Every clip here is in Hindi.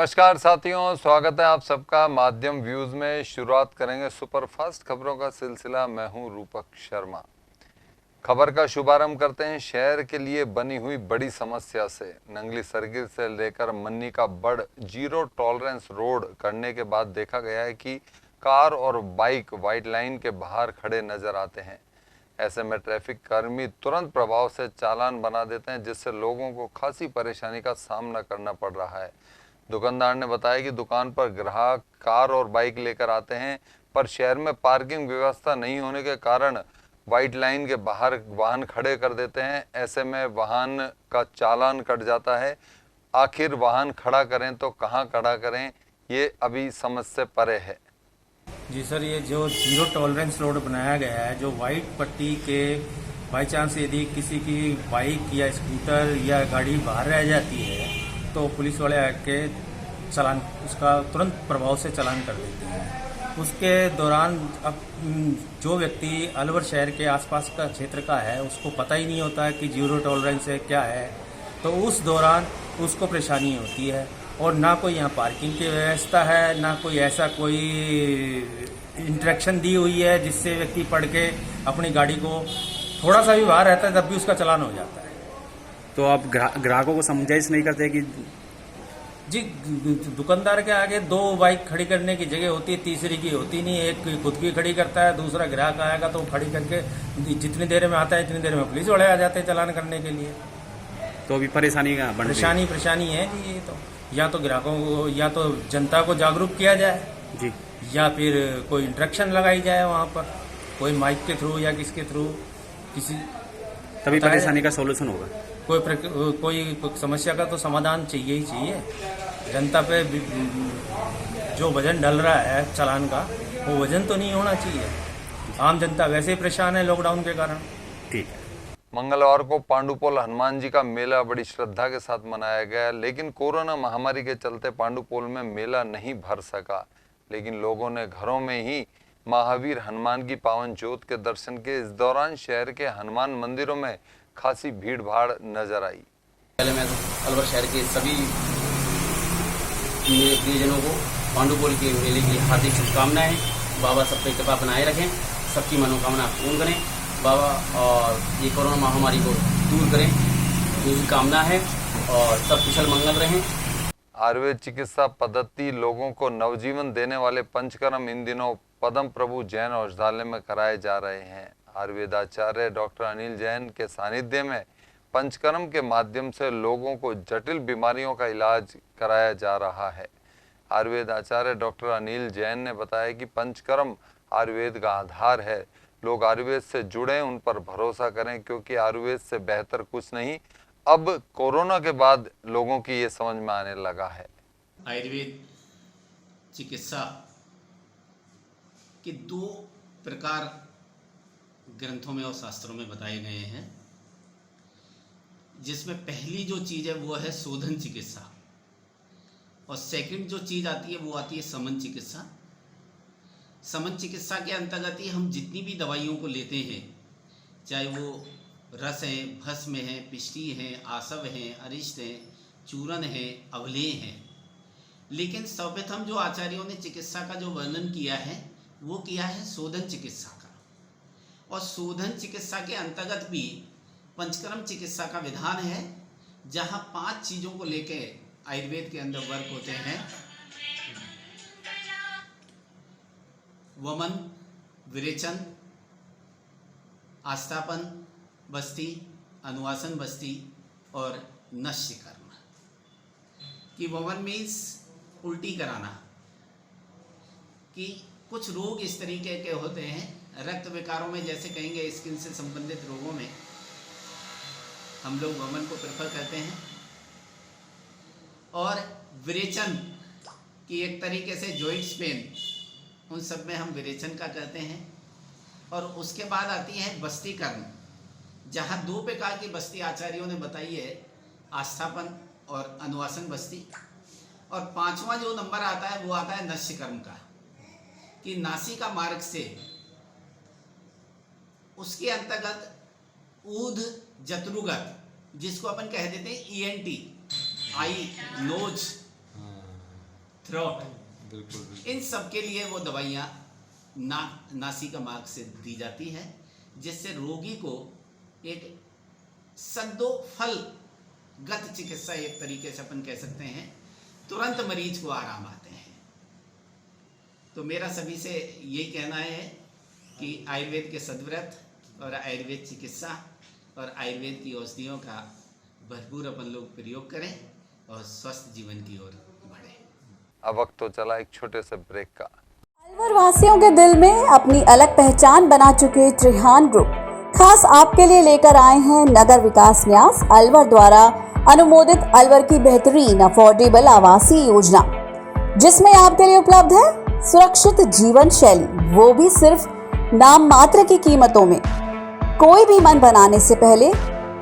नमस्कार साथियों, स्वागत है आप सबका माध्यम व्यूज में। शुरुआत करेंगे सुपरफास्ट खबरों का सिलसिला। मैं हूं रूपक शर्मा। खबर का शुभारंभ करते हैं शहर के लिए बनी हुई बड़ी समस्या से। नंगली सर्किल से लेकर मन्नी का बड़ जीरो टॉलरेंस रोड करने के बाद देखा गया है कि कार और बाइक व्हाइट लाइन के बाहर खड़े नजर आते हैं। ऐसे में ट्रैफिक कर्मी तुरंत प्रभाव से चालान बना देते हैं, जिससे लोगों को खासी परेशानी का सामना करना पड़ रहा है। दुकानदार ने बताया कि दुकान पर ग्राहक कार और बाइक लेकर आते हैं, पर शहर में पार्किंग व्यवस्था नहीं होने के कारण व्हाइट लाइन के बाहर वाहन खड़े कर देते हैं। ऐसे में वाहन का चालान कट जाता है। आखिर वाहन खड़ा करें तो कहां खड़ा करें, ये अभी समझ से परे है। जी सर, ये जो जीरो टॉलरेंस रोड बनाया गया है, जो वाइट पट्टी के बाई चांस यदि किसी की बाइक या स्कूटर या गाड़ी बाहर रह जाती है तो पुलिस वाले आके चालान उसका तुरंत प्रभाव से चालान कर देते हैं। उसके दौरान अब जो व्यक्ति अलवर शहर के आसपास का क्षेत्र का है उसको पता ही नहीं होता है कि जीरो टॉलरेंस है क्या है, तो उस दौरान उसको परेशानी होती है। और ना कोई यहाँ पार्किंग की व्यवस्था है, ना कोई ऐसा कोई इंटरेक्शन दी हुई है जिससे व्यक्ति पढ़ के अपनी गाड़ी को थोड़ा सा भी बाहर रहता है तब भी उसका चालान हो जाता है। तो आप ग्राहकों को समझाइश नहीं करते कि जी, दुकानदार के आगे दो बाइक खड़ी करने की जगह होती है, तीसरी की होती नहीं। एक खुद की खड़ी करता है, दूसरा ग्राहक आएगा तो खड़ी करके जितनी देर में आता है इतनी देर में पुलिस वाले आ जाते हैं चालान करने के लिए। तो अभी परेशानी का परेशानी है जी। ये तो या तो ग्राहकों को या तो जनता को जागरूक किया जाए जी, या फिर कोई इंस्ट्रक्शन लगाई जाए वहाँ पर, कोई माइक के थ्रू या किसके थ्रू किसी, तभी परेशानी का सॉल्यूशन होगा। कोई समस्या का तो समाधान चाहिए ही चाहिए। जनता पे जो वजन डल रहा है चालान का, वो वजन तो नहीं होना चाहिए। आम जनता वैसे ही परेशान है लॉकडाउन के कारण। ठीक है। मंगलवार को पांडुपोल हनुमान जी का मेला बड़ी श्रद्धा के साथ मनाया गया, लेकिन कोरोना महामारी के चलते पांडुपोल में मेला नहीं भर सका। लेकिन लोगों ने घरों में ही महावीर हनुमान की पावन ज्योत के दर्शन किए। इस दौरान शहर के हनुमान मंदिरों में खासी भीड़ भाड़ नजर आई। पहले मैं अलवर शहर के सभी प्रियजनों को पांडुपोल के मेले की हार्दिक शुभकामनाएं। बाबा सब पे कृपा बनाए रखें, सबकी मनोकामना पूर्ण करें बाबा, और ये कोरोना महामारी को दूर करें, यही कामना है, और सब कुशल मंगल रहें। आयुर्वेद चिकित्सा पद्धति लोगों को नवजीवन देने वाले पंचकर्म इन दिनों पद्म प्रभु जैन औषधालय में कराए जा रहे हैं। आयुर्वेदाचार्य डॉक्टर अनिल जैन के सानिध्य में पंचकर्म के माध्यम से लोगों को जटिल बीमारियों का इलाज कराया जा रहा है। आयुर्वेदाचार्य डॉक्टर अनिल जैन ने बताया कि पंचकर्म आयुर्वेद का आधार है। लोग आयुर्वेद से जुड़े, उन पर भरोसा करें, क्योंकि आयुर्वेद से बेहतर कुछ नहीं। अब कोरोना के बाद लोगों की ये समझ में आने लगा है। आयुर्वेद चिकित्सा के दो प्रकार ग्रंथों में और शास्त्रों में बताए गए हैं, जिसमें पहली जो चीज़ है वो है शोधन चिकित्सा, और सेकंड जो चीज़ आती है वो आती है समन चिकित्सा। समन चिकित्सा के अंतर्गत ही हम जितनी भी दवाइयों को लेते हैं, चाहे वो रस है, भस्म है, पिष्टी है, आसव है, अरिष्ट है, चूर्ण है, अवलेह है, लेकिन सर्वप्रथम जो आचार्यों ने चिकित्सा का जो वर्णन किया है वो किया है शोधन चिकित्सा का। और शोधन चिकित्सा के अंतर्गत भी पंचकर्म चिकित्सा का विधान है, जहाँ 5 चीज़ों को लेके आयुर्वेद के अंदर वर्क होते हैं। वमन, विरेचन, आस्थापन बस्ती, अनुवासन बस्ती और नश्य कर्म। कि वमन मीन्स उल्टी कराना, कि कुछ रोग इस तरीके के होते हैं रक्त विकारों में, जैसे कहेंगे स्किन से संबंधित रोगों में हम लोग वमन को प्रेफर करते हैं। और विरेचन की एक तरीके से जॉइंट्स पेन, उन सब में हम विरेचन का करते हैं। और उसके बाद आती है बस्ती कर्म, जहाँ 2 प्रकार की बस्ती आचार्यों ने बताई है, आस्थापन और अनुवासन बस्ती। और 5वां जो नंबर आता है वो आता है नश्य कर्म का, कि नासिका मार्ग से उसके अंतर्गत ऊध जतरुगत, जिसको अपन कह देते हैं ENT, आई, नोज, थ्रोट, इन सब के लिए वो दवाइयाँ नासिका मार्ग से दी जाती है, जिससे रोगी को एक सद्दो फलगत चिकित्सा, एक तरीके से अपन कह सकते हैं, तुरंत मरीज को आराम आते हैं। तो मेरा सभी से यही कहना है कि आयुर्वेद के सद्व्रत और आयुर्वेद चिकित्सा और आयुर्वेद की औषधियों का भरपूर अपन लोग प्रयोग करें और स्वस्थ जीवन की ओर बढ़े। अब वक्त तो चला एक छोटे से ब्रेक का। अलवर वासियों के दिल में अपनी अलग पहचान बना चुके त्रिहान ग्रुप खास आपके लिए लेकर आए हैं नगर विकास न्यास अलवर द्वारा अनुमोदित अलवर की बेहतरीन अफोर्डेबल आवासीय योजना, जिसमें आपके लिए उपलब्ध है सुरक्षित जीवन शैली, वो भी सिर्फ नाम मात्र की कीमतों में। कोई भी मन बनाने से पहले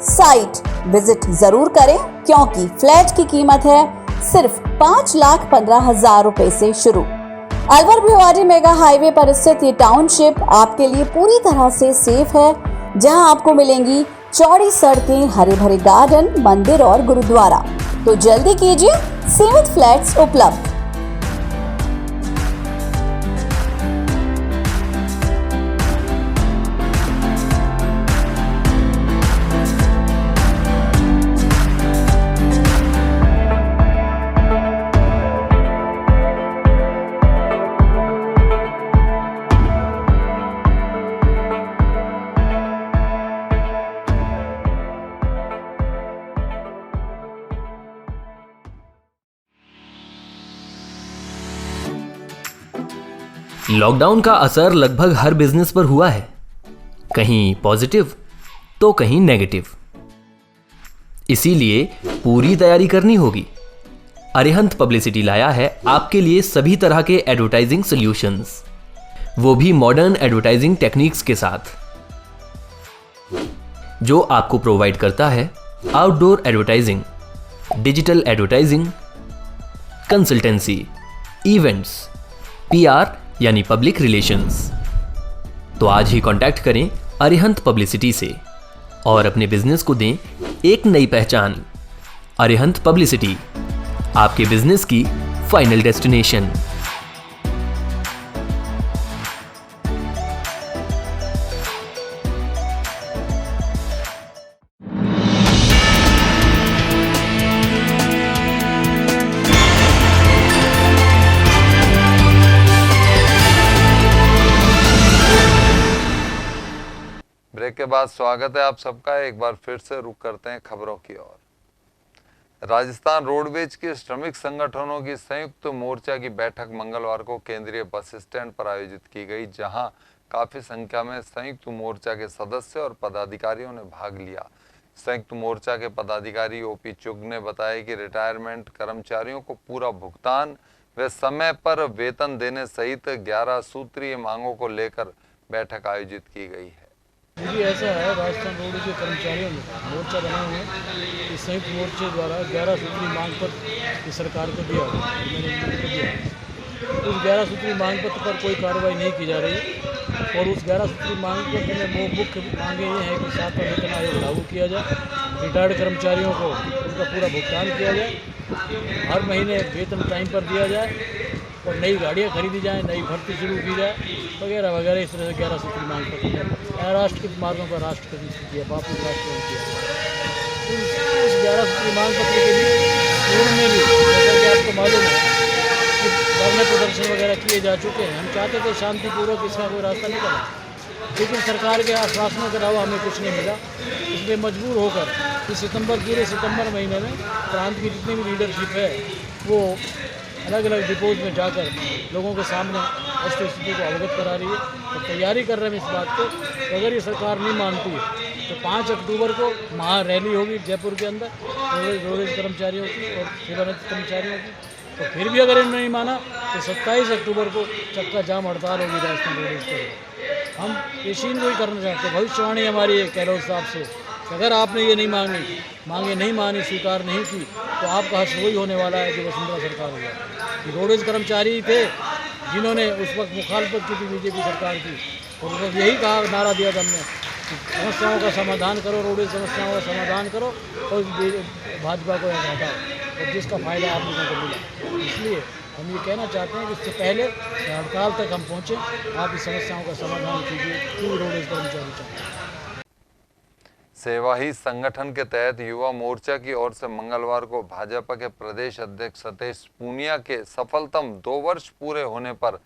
साइट विजिट जरूर करें, क्योंकि फ्लैट की कीमत है सिर्फ 5,15,000 रुपए से शुरू। अलवर भिवाड़ी मेगा हाईवे पर स्थित ये टाउनशिप आपके लिए पूरी तरह से सेफ है, जहां आपको मिलेंगी चौड़ी सड़कें, हरे भरे गार्डन, मंदिर और गुरुद्वारा। तो जल्दी कीजिए, सीमित फ्लैट्स उपलब्ध। लॉकडाउन का असर लगभग हर बिजनेस पर हुआ है, कहीं पॉजिटिव तो कहीं नेगेटिव। इसीलिए पूरी तैयारी करनी होगी। अरिहंत पब्लिसिटी लाया है आपके लिए सभी तरह के एडवर्टाइजिंग सॉल्यूशंस, वो भी मॉडर्न एडवर्टाइजिंग टेक्निक्स के साथ, जो आपको प्रोवाइड करता है outdoor advertising, digital advertising, consultancy, events, PR यानी पब्लिक रिलेशंस। तो आज ही कांटेक्ट करें अरिहंत पब्लिसिटी से और अपने बिजनेस को दें एक नई पहचान। अरिहंत पब्लिसिटी, आपके बिजनेस की फाइनल डेस्टिनेशन। ब्रेक के बाद स्वागत है आप सबका। एक बार फिर से रुक करते हैं खबरों की ओर। राजस्थान रोडवेज के श्रमिक संगठनों की संयुक्त मोर्चा की बैठक मंगलवार को केंद्रीय बस स्टैंड पर आयोजित की गई, जहां काफी संख्या में संयुक्त मोर्चा के सदस्य और पदाधिकारियों ने भाग लिया। संयुक्त मोर्चा के पदाधिकारी ओपी चुग ने बताया कि रिटायरमेंट कर्मचारियों को पूरा भुगतान व समय पर वेतन देने सहित 11 सूत्रीय मांगों को लेकर बैठक आयोजित की गई है। जी ऐसा है, राजस्थान रोडवेज के कर्मचारियों ने मोर्चा बना हुआ है। इस संयुक्त मोर्चे द्वारा 11 सूत्री मांग पत्र सरकार को दिया, मैंने दिया। उस 11 सूत्री मांग पत्र पर कोई कार्रवाई नहीं की जा रही और उस 11 सूत्री मांग पत्र में मुख्य मांगे ये हैं कि 7वां वेतन आयोग लागू किया जाए, रिटायर्ड कर्मचारियों को उनका पूरा भुगतान किया जाए, हर महीने वेतन टाइम पर दिया जाए और नई गाड़ियाँ खरीदी जाएँ, नई भर्ती शुरू की जाए वगैरह वगैरह। इस तरह से 11 सूत्री मांग पत्र राष्ट्र के मार्गों पर राष्ट्र प्रतिष्ठित किया, वापस राष्ट्र किया। उस 11 सूत्री मांग पत्र के लिए पूर्व में भी जैसा कि आपको मालूम है कि धरने प्रदर्शन वगैरह किए जा चुके हैं। हम चाहते थे शांतिपूर्वक इसका कोई रास्ता निकला, लेकिन सरकार के आश्वासनों के अलावा हमें कुछ नहीं मिला। इसलिए मजबूर होकर इस पूरे सितंबर महीने में प्रांत की जितनी भी लीडरशिप है वो अलग अलग डिपोज में जाकर लोगों के सामने स्थिति को अवगत करा रही है। तो तैयारी कर रहे हैं इस बात को तो अगर ये सरकार नहीं मानती है तो 5 अक्टूबर को महा रैली होगी जयपुर के अंदर रोडवेज कर्मचारियों की और सेवानिवृत्त कर्मचारियों की। तो फिर भी अगर इन्होंने नहीं माना तो 27 अक्टूबर को चक्का जाम हड़ताल होगी राजस्थान रोडवेज पर। हम पेशीन को ही करना चाहते हैं। भविष्यवाणी हमारी है कैरोज साहब से, अगर आपने ये नहीं मांगे नहीं मानी, स्वीकार नहीं की तो आपका हश्र वही होने वाला है जो वसुंधरा सरकार हुआ। रोडवेज कर्मचारी थे जिन्होंने उस वक्त मुखालफत की थी बीजेपी सरकार की और उस वक्त यही कहा, नारा दिया था हमने कि समस्याओं का समाधान करो, रोडवेज समस्याओं का समाधान करो और भाजपा को हटाओ, और जिसका फायदा आप लोगों को मिला। इसलिए हम ये कहना चाहते हैं कि इससे पहले कि हड़ताल तक हम पहुँचें, आप इस समस्याओं का समाधान कीजिए, क्यों रोड कर्मचारी चाहते हैं। सेवा ही संगठन के तहत युवा मोर्चा की ओर से मंगलवार को भाजपा के प्रदेश अध्यक्ष सतीश पूनिया के सफलतम 2 वर्ष पूरे होने पर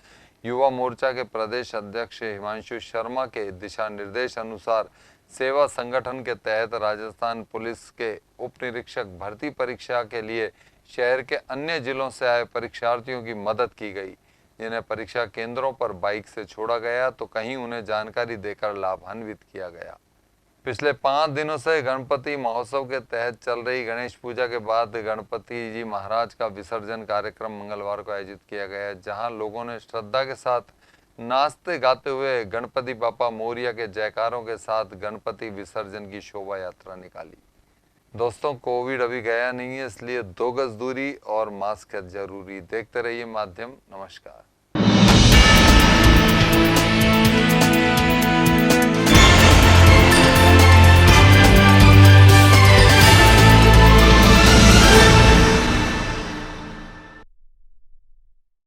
युवा मोर्चा के प्रदेश अध्यक्ष हिमांशु शर्मा के दिशा निर्देश अनुसार सेवा संगठन के तहत राजस्थान पुलिस के उप निरीक्षक भर्ती परीक्षा के लिए शहर के अन्य जिलों से आए परीक्षार्थियों की मदद की गई, जिन्हें परीक्षा केंद्रों पर बाइक से छोड़ा गया तो कहीं उन्हें जानकारी देकर लाभान्वित किया गया। पिछले 5 दिनों से गणपति महोत्सव के तहत चल रही गणेश पूजा के बाद गणपति जी महाराज का विसर्जन कार्यक्रम मंगलवार को आयोजित किया गया, जहां लोगों ने श्रद्धा के साथ नाचते गाते हुए गणपति बापा मोरिया के जयकारों के साथ गणपति विसर्जन की शोभा यात्रा निकाली। दोस्तों, कोविड अभी गया नहीं है, इसलिए 2 गज दूरी और मास्क है जरूरी। देखते रहिए माध्यम। नमस्कार।